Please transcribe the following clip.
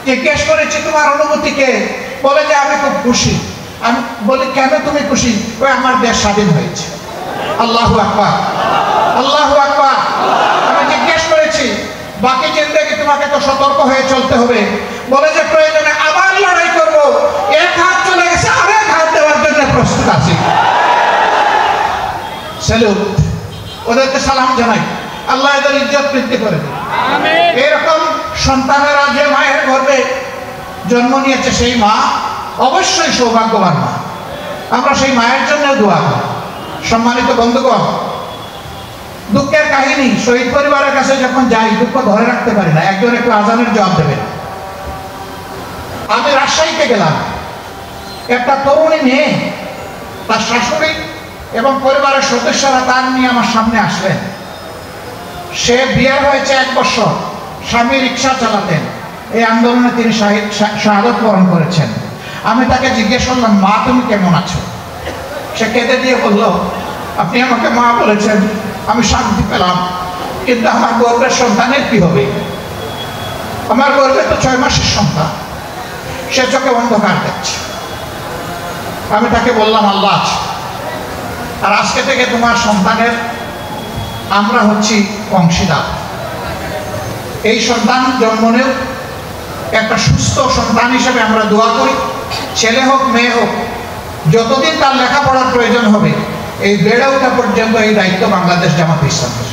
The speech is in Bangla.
জিজ্ঞেস করেছি তোমার অনুভূতিকে, বলে যে আমি খুব খুশি। আমি বলি কেন তুমি খুশি? ওই আমার দেশ স্বাধীন হয়েছে। আল্লাহু আকবার, আল্লাহু আকবার। আমি জিজ্ঞেস করেছি বাকি জিন্দেগি তোমাকে তো সতর্ক হয়ে চলতে হবে। বলে যে প্রয়োজনে আবার লড়াই করবো, এক হাত চলে গেছে আরেক হাত দেওয়ার জন্য প্রস্তুত আছি। স্যালুট, ওদেরকে সালাম জানাই। আল্লাহ এদের ইজ্জত বৃদ্ধি করে দিন। এরকম সন্তানেরা যে মায়ের গর্ভে জন্ম নিয়েছে সেই মা অবশ্যই সৌভাগ্যবান মা। আমরা সেই মায়ের জন্য দোয়া করি। সম্মানিত বন্ধুগণ, দুঃখের কাহিনী, শহীদ পরিবারের কাছে যখন যাই দুঃখ ধরে রাখতে পারি না। একজন একটু আজানের জবাব দেবেন। আমি রাজশাহীতে গেলাম, একটা তরুণী মেয়ে, তার শাশুড়ি এবং পরিবারের সদস্যরা তার নিয়ে আমার সামনে আসলেন। সে বিয়ে হয়েছে 1 বছর, স্বামী রিক্সা চালাতেন। এই আন্দোলনে তিনি শাহাদত বরণ করেছেন। আমি তাকে জিজ্ঞেস করলাম, মা তুমি কেমন আছো? সে কেঁদে দিয়ে বলল, আপনি আমাকে মা বলেছেন, আমি শান্তি পেলাম, কিন্তু আমার গর্ভের সন্তানের কি হবে? আমার গর্ভে তো 6 মাসের সন্তান। সে চোখে অন্ধকার দেখছে। আমি তাকে বললাম, আল্লাহ আছে, আর আজকে থেকে তোমার সন্তানের আমরা হচ্ছি অংশীদার। এই সন্তান জন্ম নেও, একটা সুস্থ সন্তান হিসেবে আমরা দোয়া করি। ছেলে হোক মেয়ে হোক, যতদিন তার লেখাপড়ার প্রয়োজন হবে এই বেড়ে ওঠা পর্যন্ত এই দায়িত্ব বাংলাদেশ জামাত ইসলামের।